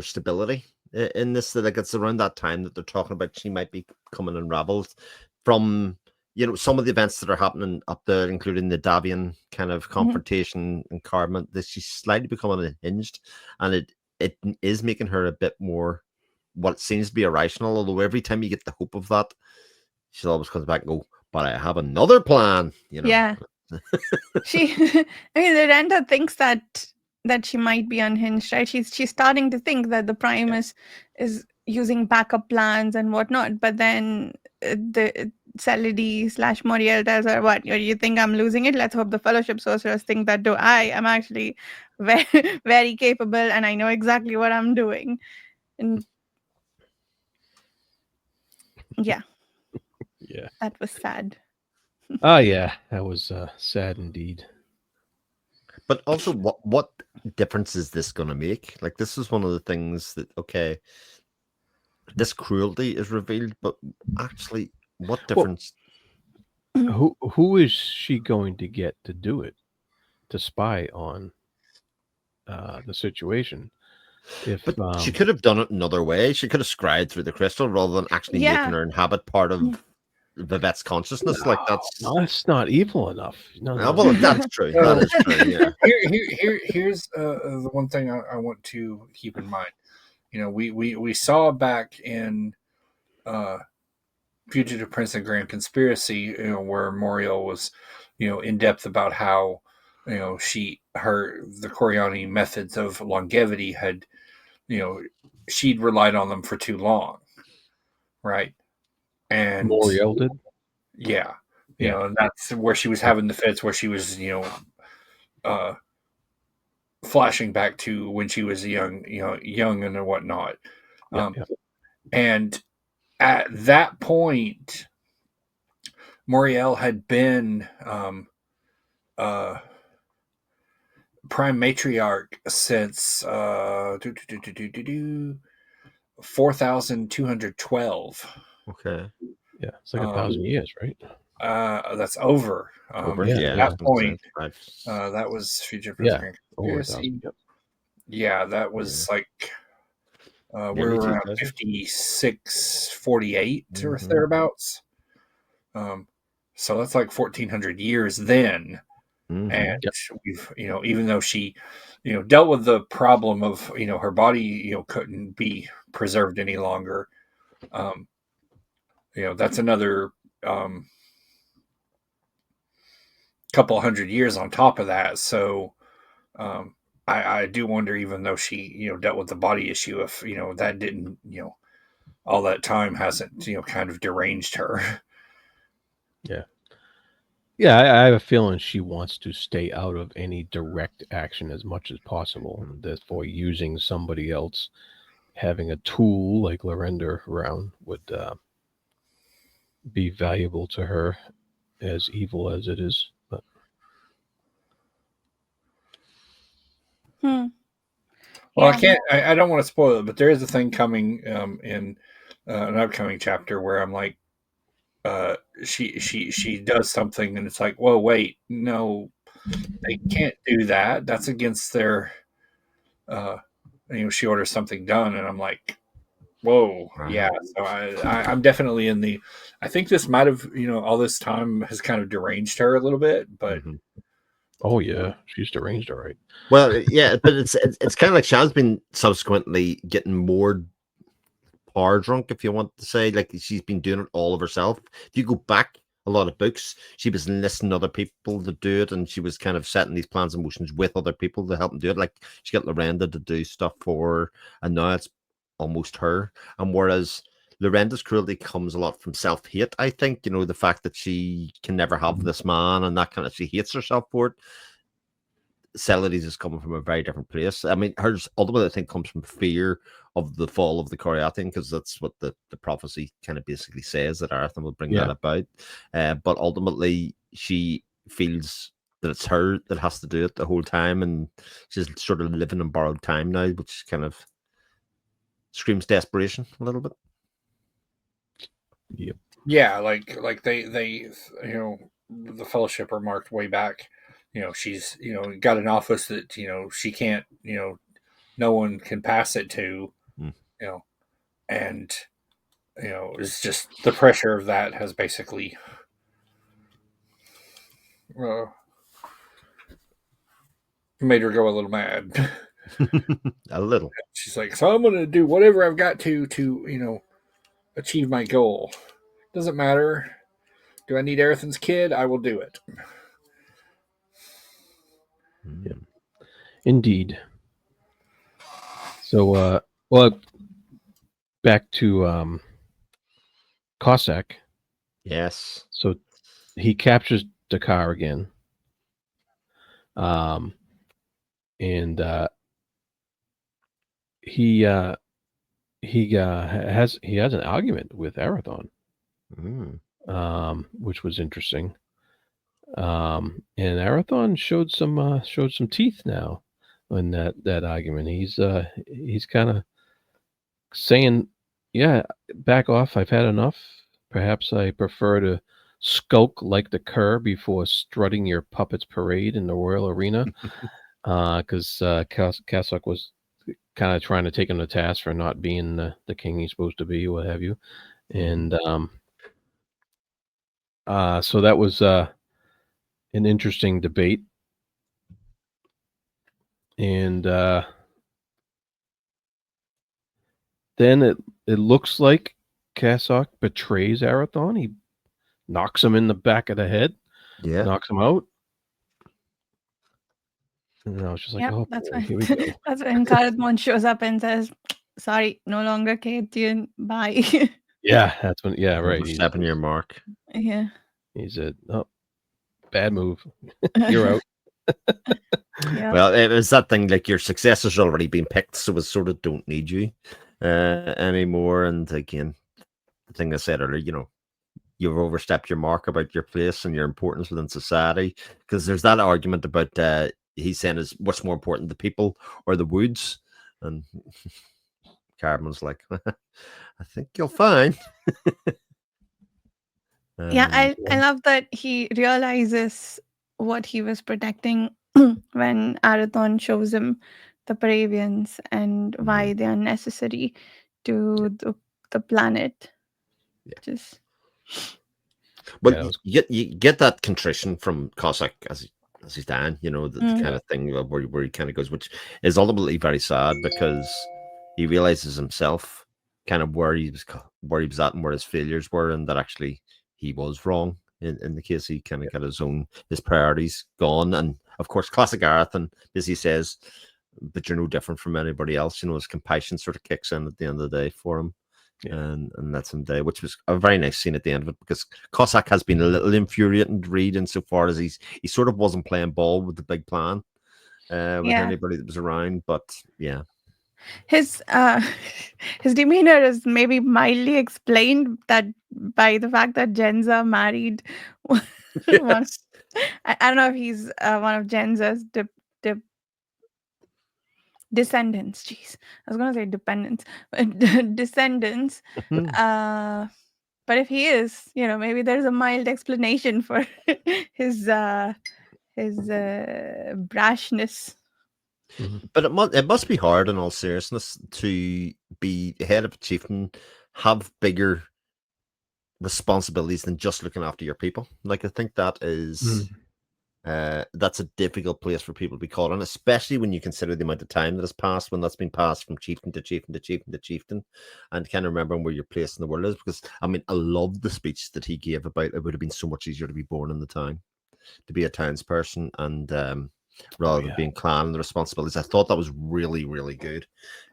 stability in this. That like it's around that time that they're talking about she might be coming unraveled from some of the events that are happening up there, including the Davian kind of confrontation and Carmen. That she's slightly becoming unhinged, and it is making her a bit more what seems to be irrational. Although every time you get the hope of that, she always comes back and go, "But I have another plan."
Yeah. I mean, Lorenda thinks that she might be unhinged, right? She's starting to think that the Prime is using backup plans and whatnot, but then the Celidi / Moriel tells her, "What? You think I'm losing it? Let's hope the Fellowship sorcerers think that I am actually very, very capable, and I know exactly what I'm doing." And yeah, that was sad.
Oh yeah, that was sad indeed.
But also, what difference is this going to make? Like, this is one of the things that, okay, this cruelty is revealed, but actually, what difference?
Who is she going to get to do it, to spy on the situation?
But she could have done it another way. She could have scried through the crystal rather than actually making her inhabit part of Vivette's consciousness.
No,
like
that's not evil enough. No.
Well, that's true. That is true. Yeah.
Here's the one thing I want to keep in mind. We saw back in Fugitive Prince and Grand Conspiracy, where Moriel was, in depth about how, the Coriani methods of longevity had, she'd relied on them for too long, right? And
Moriel did,
yeah, and that's where she was having the fits, where she was, flashing back to when she was young and whatnot. And at that point, Moriel had been prime matriarch since 4,212.
Okay.
Yeah, it's like 1,000 years, right?
That's over.
Over
at that point, that was Fugitive Prince Conspiracy. Yeah, that was like we were around 5648 or thereabouts. So that's like 1,400 years then. And we've, even though she, dealt with the problem of, her body, couldn't be preserved any longer. That's another couple hundred years on top of that. So I do wonder, even though she, dealt with the body issue, if, that didn't, all that time hasn't, kind of deranged her.
Yeah, I have a feeling she wants to stay out of any direct action as much as possible. Therefore, using somebody else, having a tool like Lorenda around would be valuable to her, as evil as it is. But
Well, I don't want to spoil it, but there is a thing coming in an upcoming chapter where I'm like, she does something and it's like, whoa, wait, no, they can't do that. That's against their, she orders something done, and I'm like, whoa, yeah. So I'm definitely in the. I think this might have, all this time has kind of deranged her a little bit, but.
Oh yeah, she's deranged, all right.
Well, yeah, but it's kind of like Shad's been subsequently getting more power drunk, if you want to say. Like, she's been doing it all of herself. If you go back a lot of books, she was enlisting other people to do it, and she was kind of setting these plans and motions with other people to help them do it. Like, she got Lorenda to do stuff for her, and now it's almost her. And whereas Lorenda's cruelty comes a lot from self-hate, I think. The fact that she can never have this man and that kind of, she hates herself for it. Celadys is coming from a very different place. I mean, hers ultimately, I think, comes from fear of the fall of the Coriathan, because that's what the prophecy kind of basically says, that Arathon will bring that about. But ultimately, she feels that it's her that has to do it the whole time, and she's sort of living in borrowed time now, which kind of screams desperation a little bit.
Yep.
Yeah, like they the Fellowship are marked way back. She's got an office that she can't no one can pass it to. And it's just the pressure of that has basically made her go a little mad.
A little.
She's like, so I'm going to do whatever I've got to achieve my goal. Doesn't matter. Do I need Arathon's kid? I will do it.
Yeah. Indeed. So, well, back to Cossack.
Yes.
So he captures Dakar again. And he has an argument with Arathon, which was interesting. And Arathon showed some teeth now in that argument. He's kind of saying, "Yeah, back off. I've had enough. Perhaps I prefer to skulk like the cur before strutting your puppet's parade in the royal arena." Because Cossack was kind of trying to take him to task for not being the king he's supposed to be, what have you. And so that was an interesting debate. And then it looks like Cossack betrays Arathon. He knocks him in the back of the head, knocks him out. And I was just like, oh,
that's
boy, here we go.
That's when Caradmon shows up and says, sorry, no longer Caitian, bye.
Yeah, that's when, right.
Stepping your mark.
Yeah.
He said, oh, bad move. You're out.
Well, it was that thing, like, your successor's already been picked, so we sort of don't need you anymore. And again, the thing I said earlier, you've overstepped your mark about your place and your importance within society, because there's that argument about he's saying, is what's more important, the people or the woods? And Carmen's like, I think you'll find.
Yeah, I love that he realizes what he was protecting when Arathon shows him the Paravians and why they are necessary to the planet. Just
well, you get that contrition from Cossack as he's dying, the kind of thing where he kind of goes, which is ultimately very sad, because he realizes himself kind of where he was at and where his failures were, and that actually he was wrong in the case. He kind of got his priorities gone. And of course, classic Arathon, as he says, but you're no different from anybody else. His compassion sort of kicks in at the end of the day for him. And that's him day, which was a very nice scene at the end of it, because Cossack has been a little infuriating to read insofar as he sort of wasn't playing ball with the big plan with anybody that was around. But yeah,
his demeanor is maybe mildly explained that by the fact that Genza married one. I don't know if he's one of Genza's descendants. Jeez, I was gonna say dependents, descendants. But if he is, maybe there's a mild explanation for his brashness.
But it must be hard, in all seriousness, to be head of a chieftain, have bigger responsibilities than just looking after your people. Like, I think that is that's a difficult place for people to be called on, especially when you consider the amount of time that has passed, when that's been passed from chieftain to chieftain to chieftain to chieftain, and kind of remembering where your place in the world is. Because I mean, I love the speech that he gave about it would have been so much easier to be born in the town, to be a townsperson, and rather than being clan and the responsibilities. I thought that was really, really good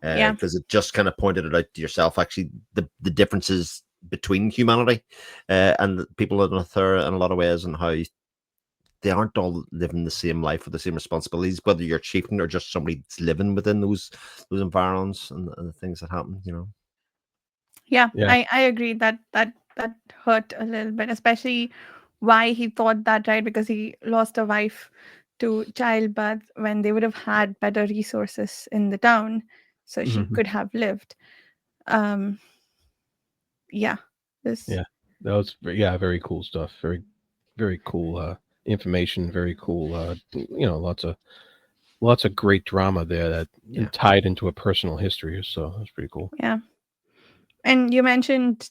Yeah.
because it just kind of pointed it out to yourself, actually, the differences between humanity and the people in Athera in a lot of ways, and how they aren't all living the same life with the same responsibilities, whether you're chieftain or just somebody that's living within those environments and the things that happen, you know.
Yeah,
Yeah.
I agree that hurt a little bit, especially why he thought that, right? Because he lost a wife to childbirth when they would have had better resources in the town, so she
Mhm.
could have lived. Yeah, this.
Yeah, that was very cool stuff. Very cool information. Very cool. Lots of great drama there that tied into a personal history. So that's pretty cool.
Yeah, and you mentioned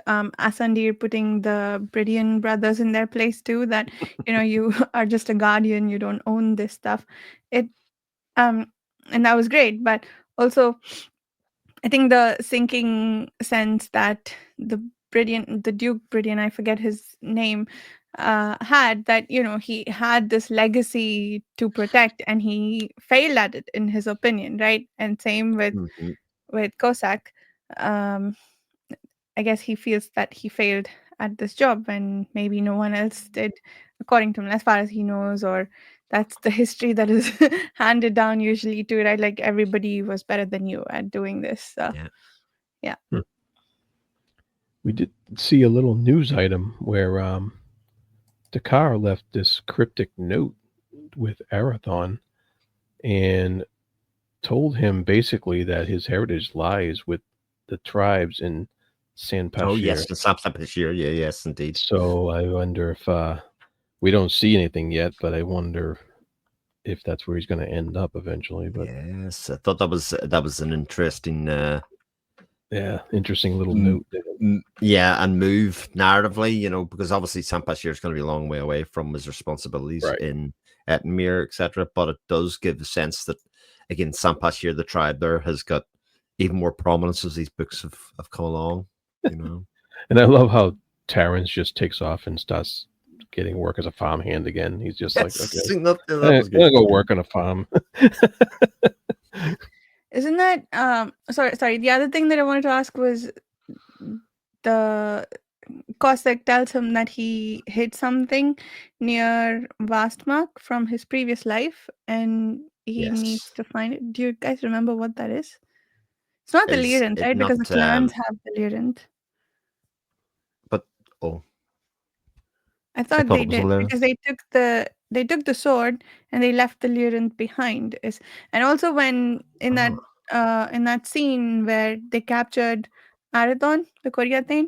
Asandir putting the Bridian brothers in their place too. That you are just a guardian. You don't own this stuff. It and that was great, but also I think the sinking sense that the Duke Bridian, I forget his name, had, that he had this legacy to protect and he failed at it, in his opinion, right? And same with Cossack. um I guess he feels that he failed at this job when maybe no one else did, according to him, as far as he knows, or that's the history that is handed down usually too, right? Like everybody was better than you at doing this. Yeah.
We did see a little news item where Dakar left this cryptic note with Arathon and told him basically that his heritage lies with the tribes in San Pashir.
Oh yes, in San Pashir. Yeah, yes, indeed.
So I wonder if we don't see anything yet, but I wonder if that's where he's going to end up eventually. But
yes, I thought that was an interesting,
interesting little note.
Yeah, and move narratively, because obviously San Pashir is going to be a long way away from his responsibilities in Ettenmere, etc. But it does give the sense that, again, San Pashir, the tribe there, has got even more prominence as these books have come along.
And I love how Terrence just takes off and starts getting work as a farmhand again. He's just like, okay, I'm gonna go work on a farm.
Isn't that sorry, the other thing that I wanted to ask was, the Cossack tells him that he hid something near Vastmark from his previous life and he needs to find it. Do you guys remember what that is? It's not the Lyriant, right? Because the clans have the Lyriant.
But
I thought they did, because they took the sword and they left the Lyriant behind. And also when in that scene where they captured Arathon, the Koryatane,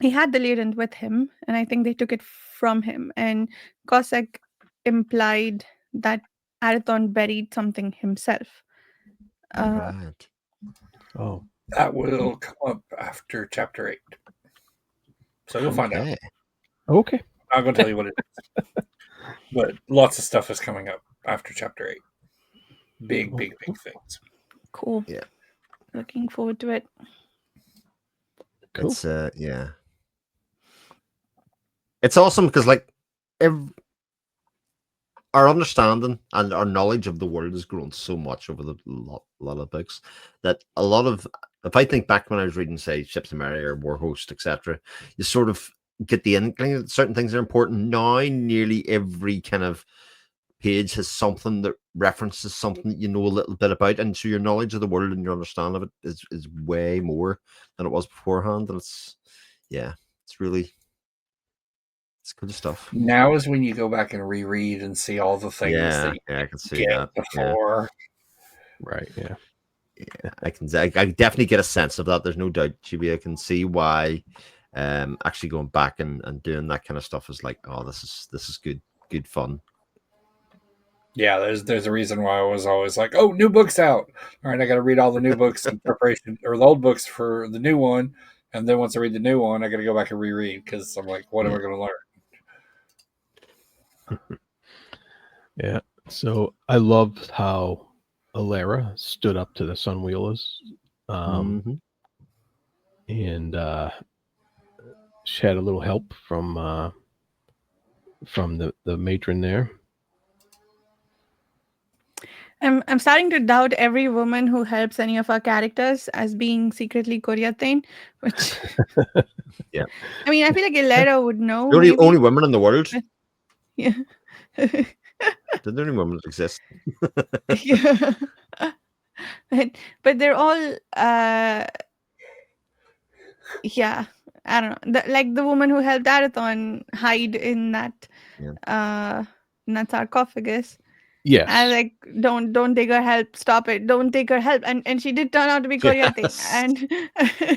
he had the Lyriant with him, and I think they took it from him. And Cossack implied that Arathon buried something himself.
Right.
Oh,
that will come up after chapter 8. So you'll find out.
Okay.
I'm going to tell you what it is. But lots of stuff is coming up after chapter 8. Big things.
Cool.
Yeah.
Looking forward to it.
Cool. It's It's awesome because our understanding and our knowledge of the world has grown so much over the lot of books that a lot of, if I think back when I was reading, say, Ships of Mary or Warhost, etc., you sort of get the inkling that certain things are important. Now, nearly every kind of page has something that references something that you know a little bit about, and so your knowledge of the world and your understanding of it is way more than it was beforehand. And it's really. It's good stuff.
Now is when you go back and reread and see all the things that you
I can see that
before.
Right. Yeah.
I definitely get a sense of that. There's no doubt, GB. I can see why actually going back and doing that kind of stuff is like, oh, this is good fun.
Yeah, there's a reason why I was always like, oh, new books out. All right, I got to read all the new books in preparation, or the old books for the new one. And then once I read the new one, I got to go back and reread because I'm like, what am I going to learn?
Yeah. So I loved how Athera stood up to the Sunwheelers. And she had a little help from the matron there.
I'm starting to doubt every woman who helps any of our characters as being secretly Koreatane, which
Yeah.
I mean, I feel like Ilera would know
The only
maybe.
women in the world.
Yeah.
The only women that exist.
Yeah. But they're all yeah, I don't know. Like the woman who helped Arathon hide
Yeah.
in that sarcophagus.
Yes.
I like don't take her help. Stop it. Don't take her help. And she did turn out to be Koreatane.
Yes.
And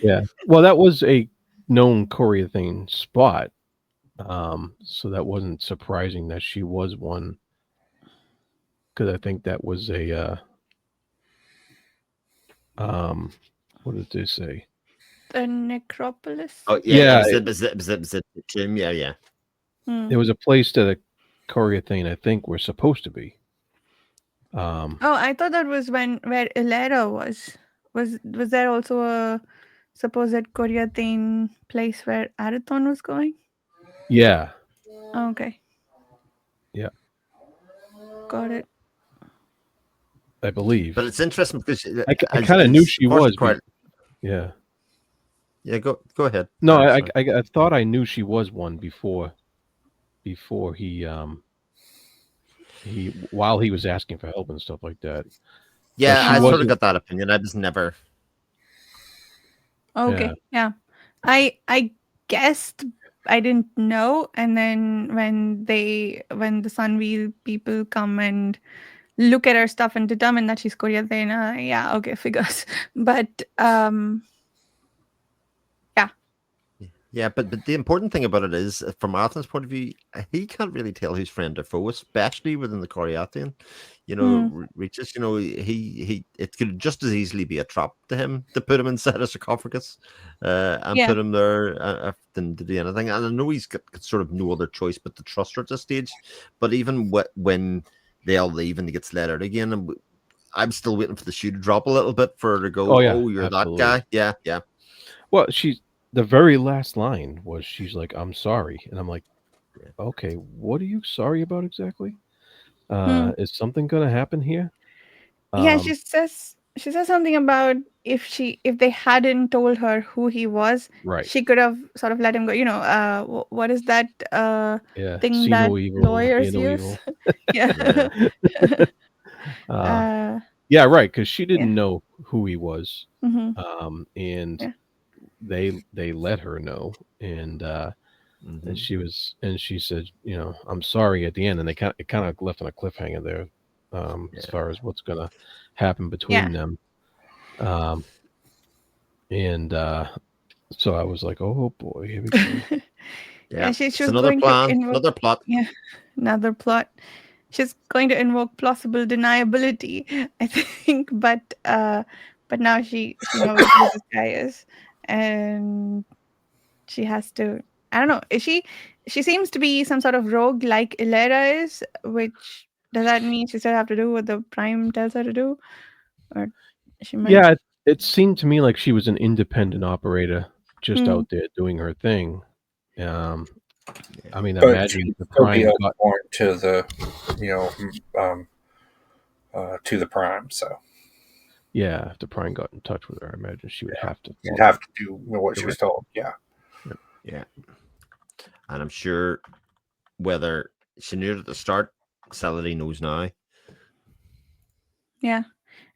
Yeah. Well, that was a known Koreathane spot. So that wasn't surprising that she was one. Because I think that was a what did they say?
the necropolis.
Oh
Yeah.
It was the tomb. Yeah.
There was a place that a Koreathane, I think, were supposed to be.
Oh, I thought that was where Ilera was. Was there also a supposed Koreatane place where Arathon was going?
Yeah.
Oh, okay.
Yeah.
Got it.
I believe.
But it's interesting because
I kind of knew she was. Yeah.
Yeah, go ahead.
No, I thought I knew she was one before he while he was asking for help and stuff like that.
Yeah, I sort of got that opinion. I was never.
Okay. Yeah. I guessed. I didn't know, and then when the Sunwheel people come and look at her stuff and determine that she's Koreatane, yeah, okay, figures. But
yeah, but the important thing about it is, from Arthur's point of view, he can't really tell who's friend or foe, especially within the Koreatian. Reaches. It could just as easily be a trap to him to put him inside a sarcophagus, and put him there than to do anything. And I know he's got sort of no other choice but to trust her at this stage. But even when they all leave and he gets let out again, and I'm still waiting for the shoe to drop a little bit for her to go.
Oh, yeah,
you're
absolutely.
that guy. Yeah.
Well, the very last line was, she's like, "I'm sorry," and I'm like, "Okay, what are you sorry about exactly? Is something going to happen here?"
Yeah, she says something about if they hadn't told her who he was,
right,
she could have sort of let him go. What is that thing
see
that
no evil,
lawyers
hear no
use?
evil. Yeah, right, because she didn't know who he was, and they let her know, and and she said, "I'm sorry" at the end, and it kind of left on a cliffhanger there, as far as what's gonna happen between them, and so I was like, "Oh boy, here we go."
Yeah, she was
another
going
plan,
to invoke,
another plot.
Yeah, another plot. She's going to invoke plausible deniability, I think, but now she knows who this guy is, and she has to. I don't know. Is she? She seems to be some sort of rogue, like Ilera is. Which does that mean she still have to do what the Prime tells her to do, or she might?
Yeah, it seemed to me like she was an independent operator, just out there doing her thing. I mean,
but
imagine the Prime got
to the, to the Prime. So
yeah, if the Prime got in touch with her, I imagine she would have to.
You'd have to do what she was told. Yeah.
Yeah. And I'm sure whether she knew it at the start, Saladin knows now.
Yeah.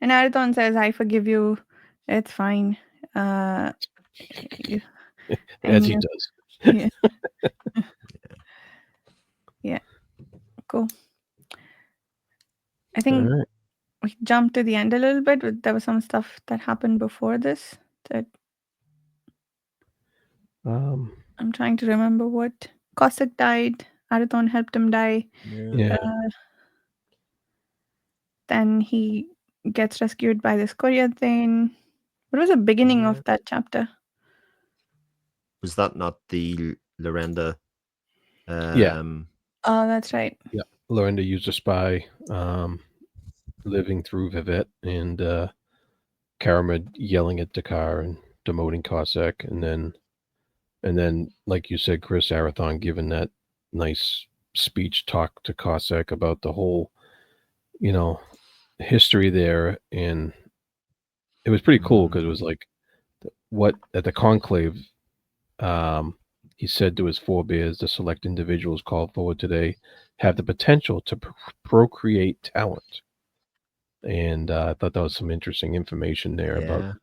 And Arathon says, "I forgive you. It's fine."
As he does.
Yeah. Yeah. Cool. I think we jumped to the end a little bit, but there was some stuff that happened before this that I'm trying to remember what. Cossack died. Arathon helped him die.
Yeah.
Then he gets rescued by this Koreatane. What was the beginning of that chapter?
Was that not the Lorenda?
Yeah.
Oh, that's right.
Yeah. Lorenda used a spy, living through Vivette, and Karamid yelling at Dakar and demoting Cossack, and then, like you said, Chris, Arathon giving that nice speech talk to Cossack about the whole, history there, and it was pretty cool because it was like what at the conclave. He said to his forebears, the select individuals called forward today have the potential to procreate talent. And I thought that was some interesting information there about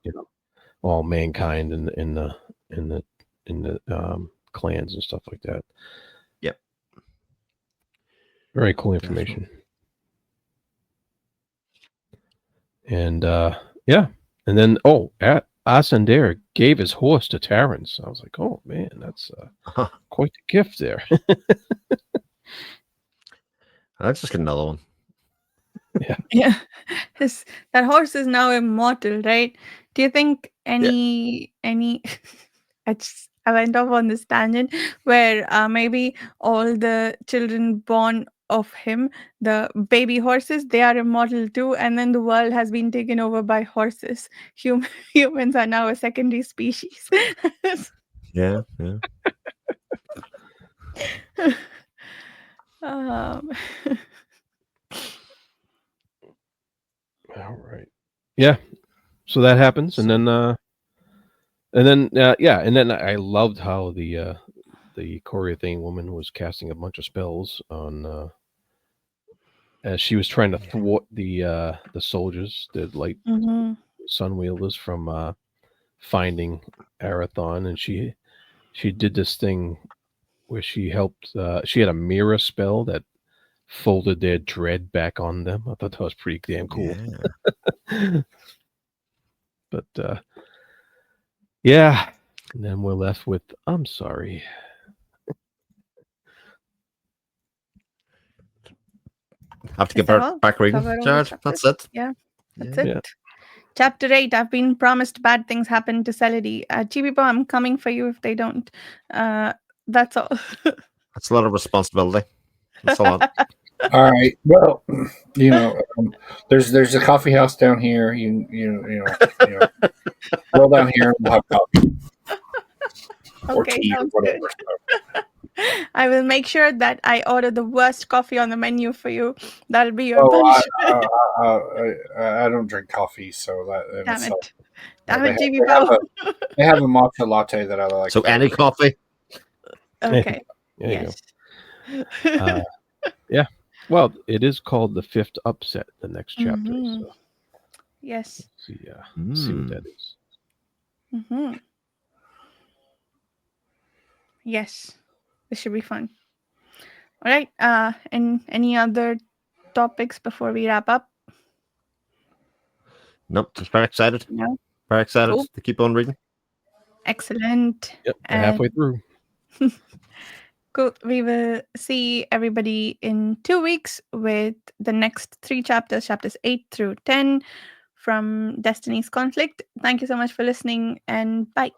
all mankind and in the clans and stuff like that.
Yep.
Very cool information. And and then Ascendere gave his horse to Terrence. I was like, oh man, that's quite the gift there.
Let's just get another one.
Yeah. That horse is now immortal, right? Do you think any I went off on this tangent where maybe all the children born of him, the baby horses, they are immortal too, and then the world has been taken over by horses. Humans are now a secondary species.
Yeah.
All right. Yeah. So that happens, and then I loved how the Choreothane woman was casting a bunch of spells on as she was trying to thwart the soldiers, the light sun wielders, from finding Arathon, and she did this thing where she helped. She had a mirror spell that folded their dread back on them. I thought that was pretty damn cool. Yeah. But yeah, and then we're left with I'm sorry.
Have to get back reading, Jared. That's it.
Yeah, that's it. Yeah. Chapter 8, I've been promised bad things happen to Celody. Chibibo, I'm coming for you if they don't. That's all.
That's a lot of responsibility. That's a lot.
All right. Well, there's a coffee house down here. You know, roll down here and we'll have coffee. Or tea or whatever.
I will make sure that I order the worst coffee on the menu for you. That'll be your punishment.
I don't drink coffee, so that.
Damn it, Chibibo.
They have a matcha latte that I like.
So any coffee.
Okay.
Yes. Yeah. Well, it is called the fifth upset. The next chapter. So.
Yes.
See what that is.
Mm-hmm. Yes, this should be fun. All right. And any other topics before we wrap up?
Nope. Just very excited.
No.
Very excited to keep on reading.
Excellent.
Yep. Halfway through.
Cool. We will see everybody in 2 weeks with the next 3 chapters, chapters 8 through 10 from Destiny's Conflict. Thank you so much for listening, and bye.